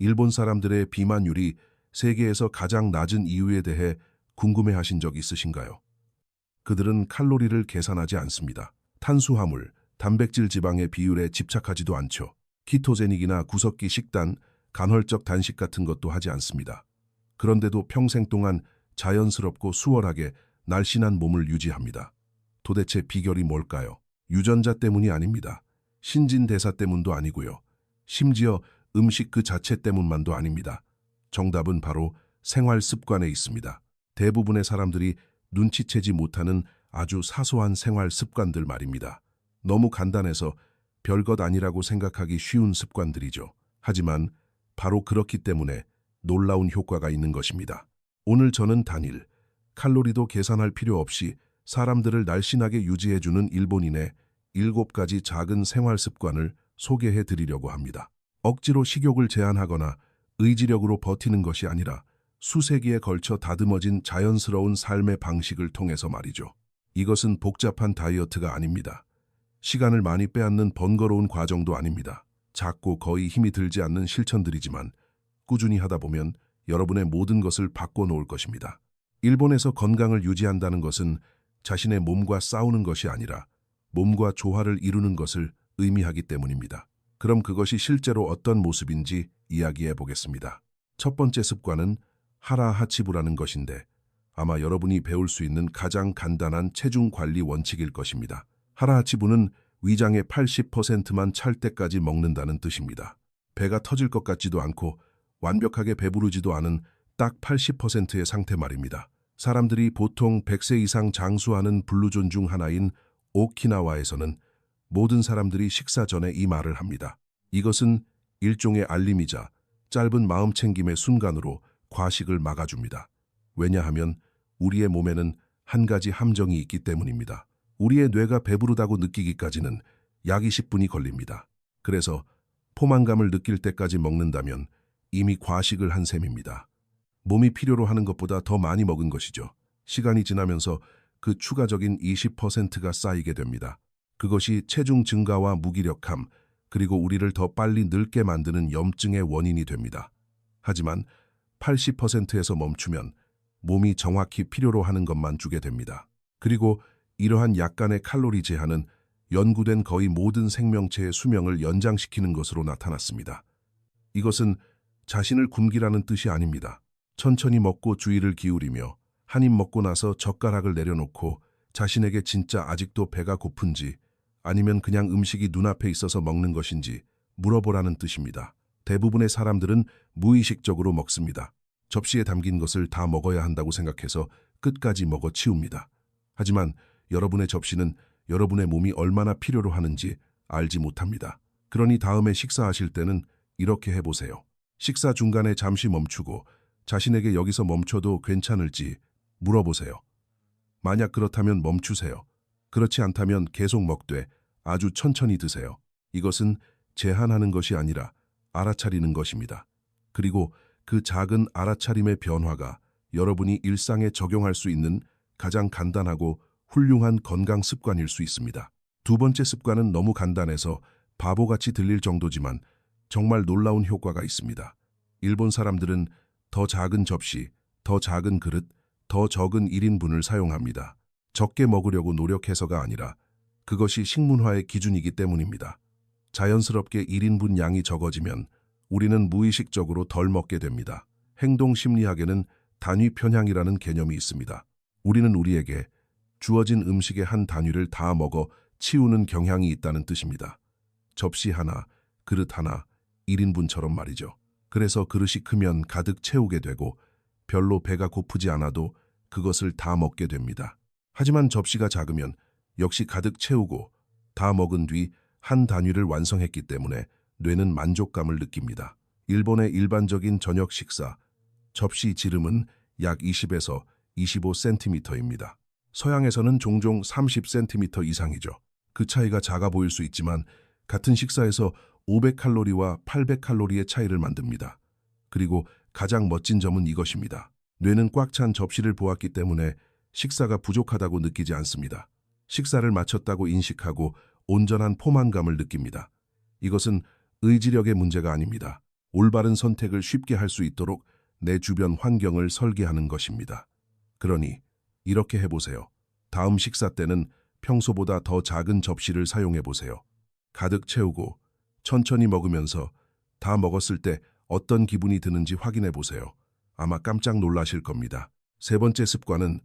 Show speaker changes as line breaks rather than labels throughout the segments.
일본 사람들의 비만율이 세계에서 가장 낮은 이유에 대해 궁금해하신 적 있으신가요? 그들은 칼로리를 계산하지 않습니다. 탄수화물, 단백질 지방의 비율에 집착하지도 않죠. 키토제닉이나 구석기 식단, 간헐적 단식 같은 것도 하지 않습니다. 그런데도 평생 동안 자연스럽고 수월하게 날씬한 몸을 유지합니다. 도대체 비결이 뭘까요? 유전자 때문이 아닙니다. 신진대사 때문도 아니고요. 심지어 음식 그 자체 때문만도 아닙니다. 정답은 바로 생활 습관에 있습니다. 대부분의 사람들이 눈치채지 못하는 아주 사소한 생활 습관들 말입니다. 너무 간단해서 별것 아니라고 생각하기 쉬운 습관들이죠. 하지만 바로 그렇기 때문에 놀라운 효과가 있는 것입니다. 오늘 저는 단일, 칼로리도 계산할 필요 없이 사람들을 날씬하게 유지해주는 일본인의 7가지 작은 생활 습관을 소개해 드리려고 합니다. 억지로 식욕을 제한하거나 의지력으로 버티는 것이 아니라 수세기에 걸쳐 다듬어진 자연스러운 삶의 방식을 통해서 말이죠. 이것은 복잡한 다이어트가 아닙니다. 시간을 많이 빼앗는 번거로운 과정도 아닙니다. 작고 거의 힘이 들지 않는 실천들이지만 꾸준히 하다 보면 여러분의 모든 것을 바꿔놓을 것입니다. 일본에서 건강을 유지한다는 것은 자신의 몸과 싸우는 것이 아니라 몸과 조화를 이루는 것을 의미하기 때문입니다. 그럼 그것이 실제로 어떤 모습인지 이야기해 보겠습니다. 첫 번째 습관은 하라하치부라는 것인데 아마 여러분이 배울 수 있는 가장 간단한 체중 관리 원칙일 것입니다. 하라하치부는 위장의 80%만 찰 때까지 먹는다는 뜻입니다. 배가 터질 것 같지도 않고 완벽하게 배부르지도 않은 딱 80%의 상태 말입니다. 사람들이 보통 100세 이상 장수하는 블루존 중 하나인 오키나와에서는 모든 사람들이 식사 전에 이 말을 합니다. 이것은 일종의 알림이자 짧은 마음챙김의 순간으로 과식을 막아줍니다. 왜냐하면 우리의 몸에는 한 가지 함정이 있기 때문입니다. 우리의 뇌가 배부르다고 느끼기까지는 약 20분이 걸립니다. 그래서 포만감을 느낄 때까지 먹는다면 이미 과식을 한 셈입니다. 몸이 필요로 하는 것보다 더 많이 먹은 것이죠. 시간이 지나면서 그 추가적인 20%가 쌓이게 됩니다. 그것이 체중 증가와 무기력함, 그리고 우리를 더 빨리 늙게 만드는 염증의 원인이 됩니다. 하지만 80%에서 멈추면 몸이 정확히 필요로 하는 것만 주게 됩니다. 그리고 이러한 약간의 칼로리 제한은 연구된 거의 모든 생명체의 수명을 연장시키는 것으로 나타났습니다. 이것은 자신을 굶기라는 뜻이 아닙니다. 천천히 먹고 주의를 기울이며 한 입 먹고 나서 젓가락을 내려놓고 자신에게 진짜 아직도 배가 고픈지 아니면 그냥 음식이 눈앞에 있어서 먹는 것인지 물어보라는 뜻입니다. 대부분의 사람들은 무의식적으로 먹습니다. 접시에 담긴 것을 다 먹어야 한다고 생각해서 끝까지 먹어 치웁니다. 하지만 여러분의 접시는 여러분의 몸이 얼마나 필요로 하는지 알지 못합니다. 그러니 다음에 식사하실 때는 이렇게 해보세요. 식사 중간에 잠시 멈추고 자신에게 여기서 멈춰도 괜찮을지 물어보세요. 만약 그렇다면 멈추세요. 그렇지 않다면 계속 먹되 아주 천천히 드세요. 이것은 제한하는 것이 아니라 알아차리는 것입니다. 그리고 그 작은 알아차림의 변화가 여러분이 일상에 적용할 수 있는 가장 간단하고 훌륭한 건강 습관일 수 있습니다. 두 번째 습관은 너무 간단해서 바보같이 들릴 정도지만 정말 놀라운 효과가 있습니다. 일본 사람들은 더 작은 접시, 더 작은 그릇, 더 적은 1인분을 사용합니다. 적게 먹으려고 노력해서가 아니라 그것이 식문화의 기준이기 때문입니다. 자연스럽게 1인분 양이 적어지면 우리는 무의식적으로 덜 먹게 됩니다. 행동 심리학에는 단위 편향이라는 개념이 있습니다. 우리는 우리에게 주어진 음식의 한 단위를 다 먹어 치우는 경향이 있다는 뜻입니다. 접시 하나, 그릇 하나, 1인분처럼 말이죠. 그래서 그릇이 크면 가득 채우게 되고 별로 배가 고프지 않아도 그것을 다 먹게 됩니다. 하지만 접시가 작으면 역시 가득 채우고 다 먹은 뒤 한 단위를 완성했기 때문에 뇌는 만족감을 느낍니다. 일본의 일반적인 저녁 식사, 접시 지름은 약 20에서 25cm입니다. 서양에서는 종종 30cm 이상이죠. 그 차이가 작아 보일 수 있지만 같은 식사에서 500칼로리와 800칼로리의 차이를 만듭니다. 그리고 가장 멋진 점은 이것입니다. 뇌는 꽉 찬 접시를 보았기 때문에 식사가 부족하다고 느끼지 않습니다. 식사를 마쳤다고 인식하고 온전한 포만감을 느낍니다. 이것은 의지력의 문제가 아닙니다. 올바른 선택을 쉽게 할 수 있도록 내 주변 환경을 설계하는 것입니다. 그러니 이렇게 해보세요. 다음 식사 때는 평소보다 더 작은 접시를 사용해보세요. 가득 채우고 천천히 먹으면서 다 먹었을 때 어떤 기분이 드는지 확인해보세요. 아마 깜짝 놀라실 겁니다. 세 번째 습관은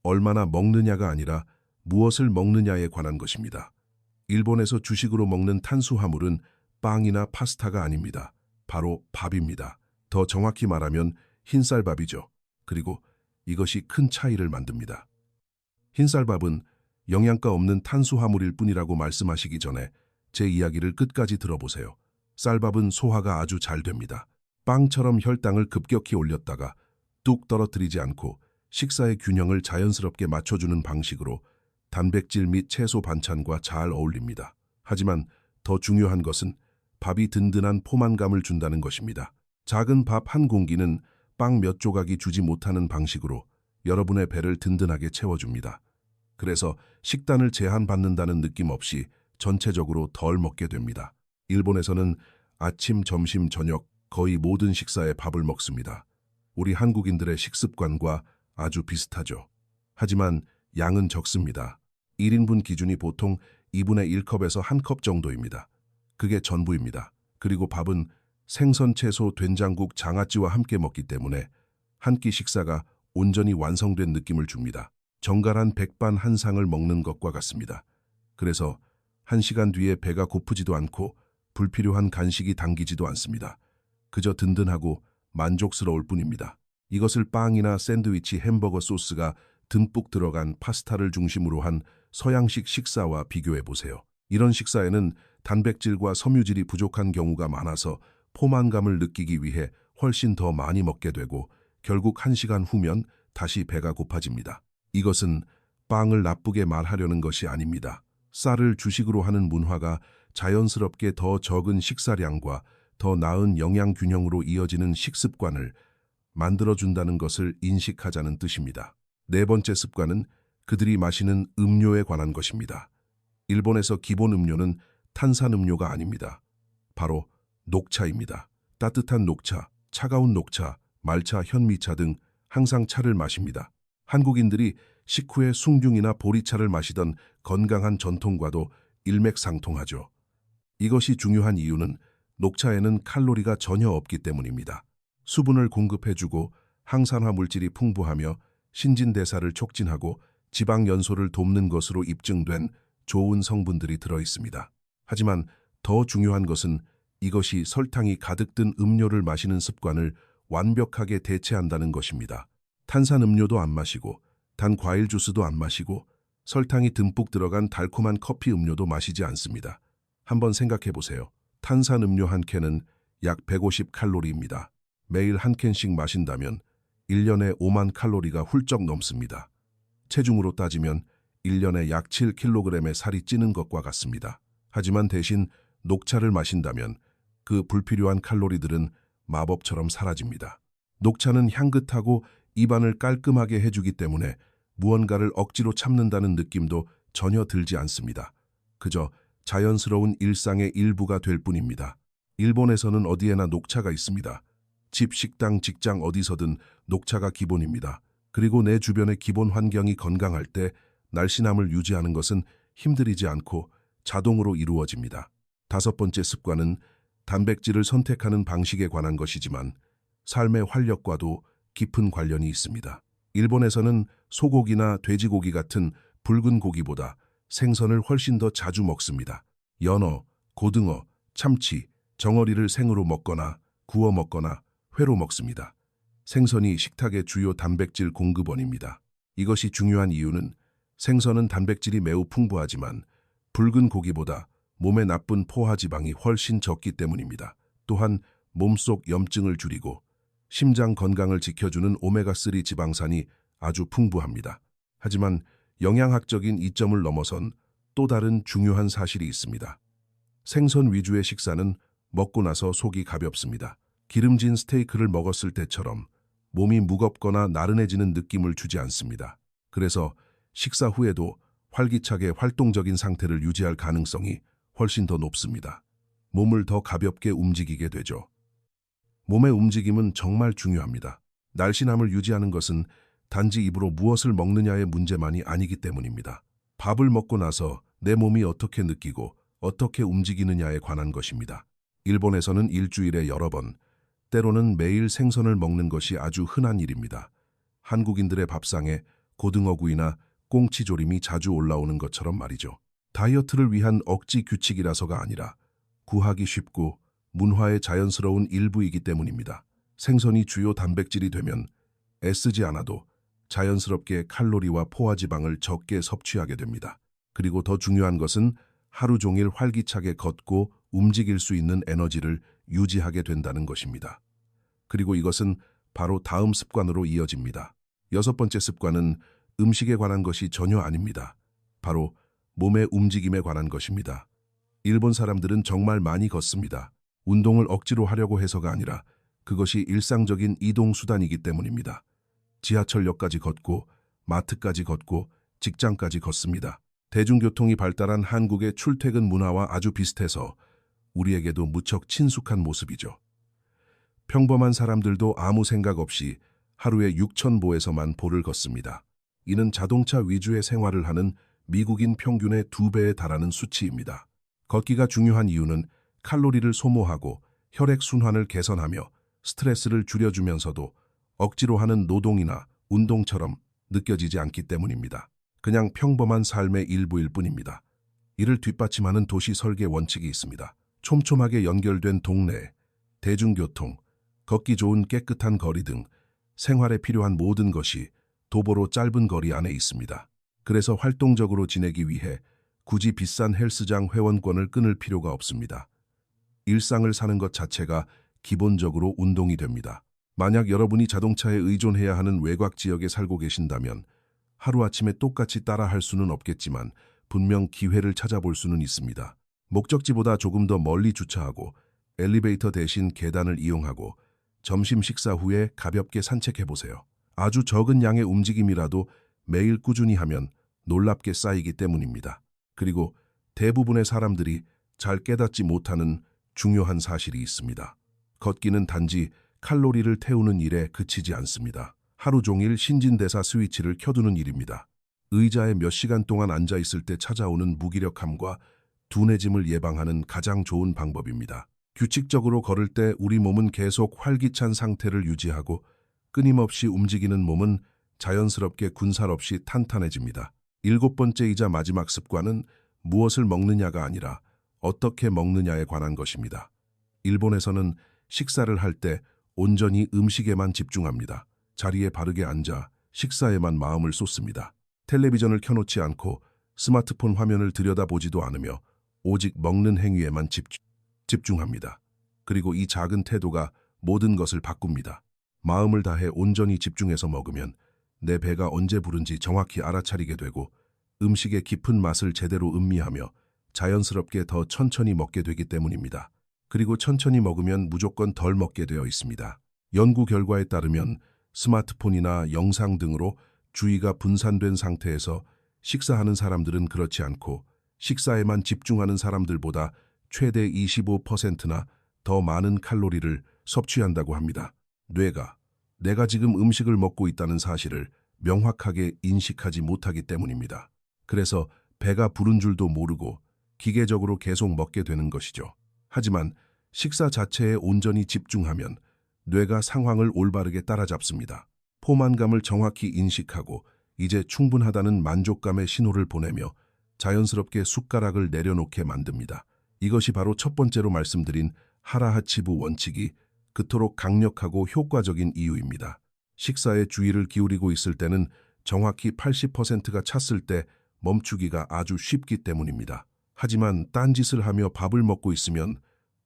얼마나 먹느냐가 아니라 무엇을 먹느냐에 관한 것입니다. 일본에서 주식으로 먹는 탄수화물은 빵이나 파스타가 아닙니다. 바로 밥입니다. 더 정확히 말하면 흰쌀밥이죠. 그리고 이것이 큰 차이를 만듭니다. 흰쌀밥은 영양가 없는 탄수화물일 뿐이라고 말씀하시기 전에 제 이야기를 끝까지 들어보세요. 쌀밥은 소화가 아주 잘 됩니다. 빵처럼 혈당을 급격히 올렸다가 뚝 떨어뜨리지 않고 식사의 균형을 자연스럽게 맞춰주는 방식으로 단백질 및 채소 반찬과 잘 어울립니다. 하지만 더 중요한 것은 밥이 든든한 포만감을 준다는 것입니다. 작은 밥 한 공기는 빵 몇 조각이 주지 못하는 방식으로 여러분의 배를 든든하게 채워줍니다. 그래서 식단을 제한받는다는 느낌 없이 전체적으로 덜 먹게 됩니다. 일본에서는 아침, 점심, 저녁 거의 모든 식사에 밥을 먹습니다. 우리 한국인들의 식습관과 아주 비슷하죠. 하지만 양은 적습니다. 1인분 기준이 보통 2분의 1컵에서 1컵 정도입니다. 그게 전부입니다. 그리고 밥은 생선, 채소, 된장국, 장아찌와 함께 먹기 때문에 한 끼 식사가 온전히 완성된 느낌을 줍니다. 정갈한 백반 한 상을 먹는 것과 같습니다. 그래서 1시간 뒤에 배가 고프지도 않고 불필요한 간식이 당기지도 않습니다. 그저 든든하고 만족스러울 뿐입니다. 이것을 빵이나 샌드위치, 햄버거 소스가 듬뿍 들어간 파스타를 중심으로 한 서양식 식사와 비교해 보세요. 이런 식사에는 단백질과 섬유질이 부족한 경우가 많아서 포만감을 느끼기 위해 훨씬 더 많이 먹게 되고 결국 1시간 후면 다시 배가 고파집니다. 이것은 빵을 나쁘게 말하려는 것이 아닙니다. 쌀을 주식으로 하는 문화가 자연스럽게 더 적은 식사량과 더 나은 영양 균형으로 이어지는 식습관을 만들어준다는 것을 인식하자는 뜻입니다. 네 번째 습관은 그들이 마시는 음료에 관한 것입니다. 일본에서 기본 음료는 탄산음료가 아닙니다. 바로 녹차입니다. 따뜻한 녹차, 차가운 녹차, 말차, 현미차 등 항상 차를 마십니다. 한국인들이 식후에 숭늉이나 보리차를 마시던 건강한 전통과도 일맥상통하죠. 이것이 중요한 이유는 녹차에는 칼로리가 전혀 없기 때문입니다. 수분을 공급해주고 항산화 물질이 풍부하며 신진대사를 촉진하고 지방 연소를 돕는 것으로 입증된 좋은 성분들이 들어있습니다. 하지만 더 중요한 것은 이것이 설탕이 가득 든 음료를 마시는 습관을 완벽하게 대체한다는 것입니다. 탄산음료도 안 마시고 단 과일 주스도 안 마시고 설탕이 듬뿍 들어간 달콤한 커피 음료도 마시지 않습니다. 한번 생각해 보세요. 탄산음료 한 캔은 약 150칼로리입니다. 매일 한 캔씩 마신다면 1년에 5만 칼로리가 훌쩍 넘습니다. 체중으로 따지면 1년에 약 7kg의 살이 찌는 것과 같습니다. 하지만 대신 녹차를 마신다면 그 불필요한 칼로리들은 마법처럼 사라집니다. 녹차는 향긋하고 입안을 깔끔하게 해주기 때문에 무언가를 억지로 참는다는 느낌도 전혀 들지 않습니다. 그저 자연스러운 일상의 일부가 될 뿐입니다. 일본에서는 어디에나 녹차가 있습니다. 집, 식당, 직장 어디서든 녹차가 기본입니다. 그리고 내 주변의 기본 환경이 건강할 때 날씬함을 유지하는 것은 힘들이지 않고 자동으로 이루어집니다. 다섯 번째 습관은 단백질을 선택하는 방식에 관한 것이지만 삶의 활력과도 깊은 관련이 있습니다. 일본에서는 소고기나 돼지고기 같은 붉은 고기보다 생선을 훨씬 더 자주 먹습니다. 연어, 고등어, 참치, 정어리를 생으로 먹거나 구워 먹거나 회로 먹습니다. 생선이 식탁의 주요 단백질 공급원입니다. 이것이 중요한 이유는 생선은 단백질이 매우 풍부하지만 붉은 고기보다 몸에 나쁜 포화지방이 훨씬 적기 때문입니다. 또한 몸속 염증을 줄이고 심장 건강을 지켜주는 오메가3 지방산이 아주 풍부합니다. 하지만 영양학적인 이점을 넘어선 또 다른 중요한 사실이 있습니다. 생선 위주의 식사는 먹고 나서 속이 가볍습니다. 기름진 스테이크를 먹었을 때처럼 몸이 무겁거나 나른해지는 느낌을 주지 않습니다. 그래서 식사 후에도 활기차게 활동적인 상태를 유지할 가능성이 훨씬 더 높습니다. 몸을 더 가볍게 움직이게 되죠. 몸의 움직임은 정말 중요합니다. 날씬함을 유지하는 것은 단지 입으로 무엇을 먹느냐의 문제만이 아니기 때문입니다. 밥을 먹고 나서 내 몸이 어떻게 느끼고 어떻게 움직이느냐에 관한 것입니다. 일본에서는 일주일에 여러 번, 때로는 매일 생선을 먹는 것이 아주 흔한 일입니다. 한국인들의 밥상에 고등어구이나 꽁치조림이 자주 올라오는 것처럼 말이죠. 다이어트를 위한 억지 규칙이라서가 아니라 구하기 쉽고 문화의 자연스러운 일부이기 때문입니다. 생선이 주요 단백질이 되면 애쓰지 않아도 자연스럽게 칼로리와 포화지방을 적게 섭취하게 됩니다. 그리고 더 중요한 것은 하루 종일 활기차게 걷고 움직일 수 있는 에너지를 유지하게 된다는 것입니다. 그리고 이것은 바로 다음 습관으로 이어집니다. 여섯 번째 습관은 음식에 관한 것이 전혀 아닙니다. 바로 몸의 움직임에 관한 것입니다. 일본 사람들은 정말 많이 걷습니다. 운동을 억지로 하려고 해서가 아니라 그것이 일상적인 이동 수단이기 때문입니다. 지하철역까지 걷고 마트까지 걷고 직장까지 걷습니다. 대중교통이 발달한 한국의 출퇴근 문화와 아주 비슷해서 우리에게도 무척 친숙한 모습이죠. 평범한 사람들도 아무 생각 없이 하루에 6,000보에서만 보를 걷습니다. 이는 자동차 위주의 생활을 하는 미국인 평균의 2배에 달하는 수치입니다. 걷기가 중요한 이유는 칼로리를 소모하고 혈액순환을 개선하며 스트레스를 줄여주면서도 억지로 하는 노동이나 운동처럼 느껴지지 않기 때문입니다. 그냥 평범한 삶의 일부일 뿐입니다. 이를 뒷받침하는 도시 설계 원칙이 있습니다. 촘촘하게 연결된 동네, 대중교통, 걷기 좋은 깨끗한 거리 등 생활에 필요한 모든 것이 도보로 짧은 거리 안에 있습니다. 그래서 활동적으로 지내기 위해 굳이 비싼 헬스장 회원권을 끊을 필요가 없습니다. 일상을 사는 것 자체가 기본적으로 운동이 됩니다. 만약 여러분이 자동차에 의존해야 하는 외곽 지역에 살고 계신다면 하루아침에 똑같이 따라할 수는 없겠지만 분명 기회를 찾아볼 수는 있습니다. 목적지보다 조금 더 멀리 주차하고 엘리베이터 대신 계단을 이용하고 점심 식사 후에 가볍게 산책해보세요. 아주 적은 양의 움직임이라도 매일 꾸준히 하면 놀랍게 쌓이기 때문입니다. 그리고 대부분의 사람들이 잘 깨닫지 못하는 중요한 사실이 있습니다. 걷기는 단지 칼로리를 태우는 일에 그치지 않습니다. 하루 종일 신진대사 스위치를 켜두는 일입니다. 의자에 몇 시간 동안 앉아있을 때 찾아오는 무기력함과 둔해짐을 예방하는 가장 좋은 방법입니다. 규칙적으로 걸을 때 우리 몸은 계속 활기찬 상태를 유지하고 끊임없이 움직이는 몸은 자연스럽게 군살 없이 탄탄해집니다. 일곱 번째이자 마지막 습관은 무엇을 먹느냐가 아니라 어떻게 먹느냐에 관한 것입니다. 일본에서는 식사를 할 때 온전히 음식에만 집중합니다. 자리에 바르게 앉아 식사에만 마음을 쏟습니다. 텔레비전을 켜놓지 않고 스마트폰 화면을 들여다보지도 않으며 오직 먹는 행위에만 집중합니다. 그리고 이 작은 태도가 모든 것을 바꿉니다. 마음을 다해 온전히 집중해서 먹으면 내 배가 언제 부른지 정확히 알아차리게 되고 음식의 깊은 맛을 제대로 음미하며 자연스럽게 더 천천히 먹게 되기 때문입니다. 그리고 천천히 먹으면 무조건 덜 먹게 되어 있습니다. 연구 결과에 따르면 스마트폰이나 영상 등으로 주의가 분산된 상태에서 식사하는 사람들은 그렇지 않고 식사에만 집중하는 사람들보다 최대 25%나 더 많은 칼로리를 섭취한다고 합니다. 뇌가 내가 지금 음식을 먹고 있다는 사실을 명확하게 인식하지 못하기 때문입니다. 그래서 배가 부른 줄도 모르고 기계적으로 계속 먹게 되는 것이죠. 하지만 식사 자체에 온전히 집중하면 뇌가 상황을 올바르게 따라잡습니다. 포만감을 정확히 인식하고 이제 충분하다는 만족감의 신호를 보내며 자연스럽게 숟가락을 내려놓게 만듭니다. 이것이 바로 첫 번째로 말씀드린 하라하치부 원칙이 그토록 강력하고 효과적인 이유입니다. 식사에 주의를 기울이고 있을 때는 정확히 80%가 찼을 때 멈추기가 아주 쉽기 때문입니다. 하지만 딴짓을 하며 밥을 먹고 있으면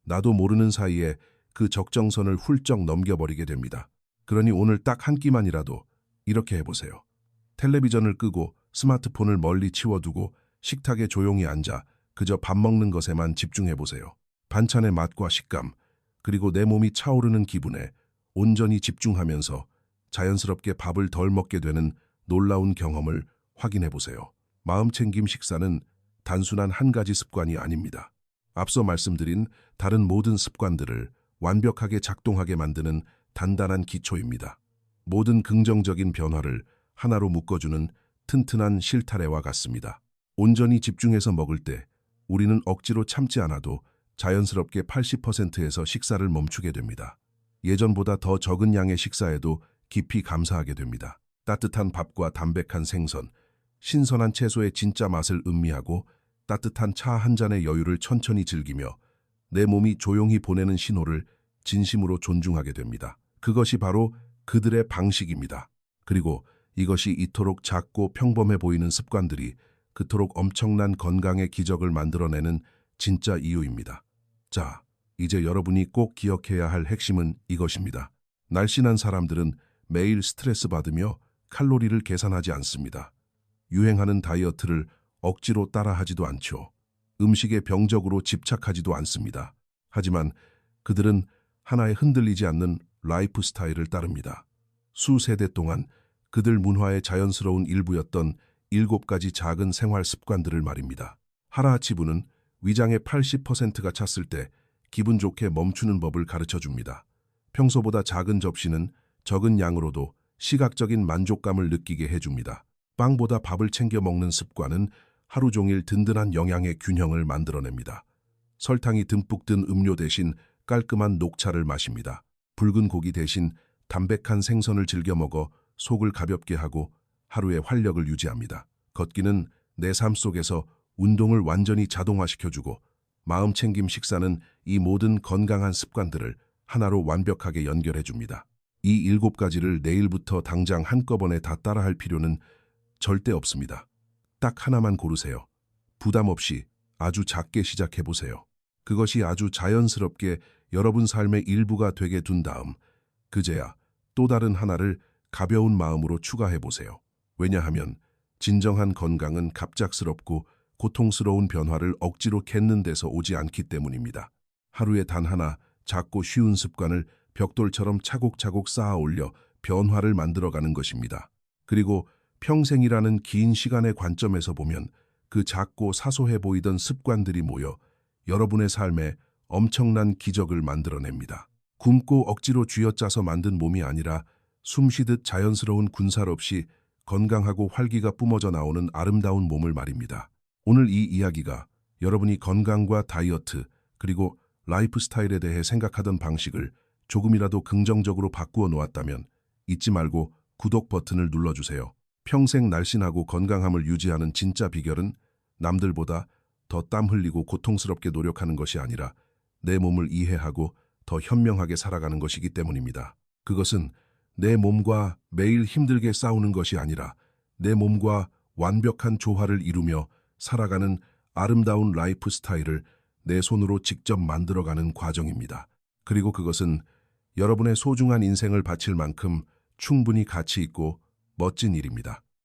나도 모르는 사이에 그 적정선을 훌쩍 넘겨버리게 됩니다. 그러니 오늘 딱 한 끼만이라도 이렇게 해보세요. 텔레비전을 끄고 스마트폰을 멀리 치워두고 식탁에 조용히 앉아 그저 밥 먹는 것에만 집중해보세요. 반찬의 맛과 식감, 그리고 내 몸이 차오르는 기분에 온전히 집중하면서 자연스럽게 밥을 덜 먹게 되는 놀라운 경험을 확인해보세요. 마음챙김 식사는 단순한 한 가지 습관이 아닙니다. 앞서 말씀드린 다른 모든 습관들을 완벽하게 작동하게 만드는 단단한 기초입니다. 모든 긍정적인 변화를 하나로 묶어주는 튼튼한 실타래와 같습니다. 온전히 집중해서 먹을 때 우리는 억지로 참지 않아도 자연스럽게 80%에서 식사를 멈추게 됩니다. 예전보다 더 적은 양의 식사에도 깊이 감사하게 됩니다. 따뜻한 밥과 담백한 생선, 신선한 채소의 진짜 맛을 음미하고 따뜻한 차 한 잔의 여유를 천천히 즐기며 내 몸이 조용히 보내는 신호를 진심으로 존중하게 됩니다. 그것이 바로 그들의 방식입니다. 그리고 이것이 이토록 작고 평범해 보이는 습관들이 그토록 엄청난 건강의 기적을 만들어내는 진짜 이유입니다. 자, 이제 여러분이 꼭 기억해야 할 핵심은 이것입니다. 날씬한 사람들은 매일 스트레스 받으며 칼로리를 계산하지 않습니다. 유행하는 다이어트를 억지로 따라하지도 않죠. 음식에 병적으로 집착하지도 않습니다. 하지만 그들은 하나에 흔들리지 않는 라이프 스타일을 따릅니다. 수세대 동안 그들 문화의 자연스러운 일부였던 7가지 작은 생활 습관들을 말입니다. 하라하치부는 위장의 80%가 찼을 때 기분 좋게 멈추는 법을 가르쳐 줍니다. 평소보다 작은 접시는 적은 양으로도 시각적인 만족감을 느끼게 해줍니다. 빵보다 밥을 챙겨 먹는 습관은 하루 종일 든든한 영양의 균형을 만들어냅니다. 설탕이 듬뿍 든 음료 대신 깔끔한 녹차를 마십니다. 붉은 고기 대신 담백한 생선을 즐겨 먹어 속을 가볍게 하고 하루의 활력을 유지합니다. 걷기는 내 삶 속에서 운동을 완전히 자동화시켜주고 마음 챙김 식사는 이 모든 건강한 습관들을 하나로 완벽하게 연결해줍니다. 이 7가지를 내일부터 당장 한꺼번에 다 따라할 필요는 절대 없습니다. 딱 하나만 고르세요. 부담 없이 아주 작게 시작해보세요. 그것이 아주 자연스럽게 여러분 삶의 일부가 되게 둔 다음 그제야 또 다른 하나를 가벼운 마음으로 추가해보세요. 왜냐하면 진정한 건강은 갑작스럽고 고통스러운 변화를 억지로 겟는 데서 오지 않기 때문입니다. 하루에 단 하나 작고 쉬운 습관을 벽돌처럼 차곡차곡 쌓아 올려 변화를 만들어가는 것입니다. 그리고 평생이라는 긴 시간의 관점에서 보면 그 작고 사소해 보이던 습관들이 모여 여러분의 삶에 엄청난 기적을 만들어냅니다. 굶고 억지로 쥐어짜서 만든 몸이 아니라 숨쉬듯 자연스러운 군살 없이 건강하고 활기가 뿜어져 나오는 아름다운 몸을 말입니다. 오늘 이 이야기가 여러분이 건강과 다이어트 그리고 라이프 스타일에 대해 생각하던 방식을 조금이라도 긍정적으로 바꾸어 놓았다면 잊지 말고 구독 버튼을 눌러주세요. 평생 날씬하고 건강함을 유지하는 진짜 비결은 남들보다 더 땀 흘리고 고통스럽게 노력하는 것이 아니라 내 몸을 이해하고 더 현명하게 살아가는 것이기 때문입니다. 그것은 내 몸과 매일 힘들게 싸우는 것이 아니라 내 몸과 완벽한 조화를 이루며 살아가는 아름다운 라이프 스타일을 내 손으로 직접 만들어가는 과정입니다. 그리고 그것은 여러분의 소중한 인생을 바칠 만큼 충분히 가치 있고 멋진 일입니다.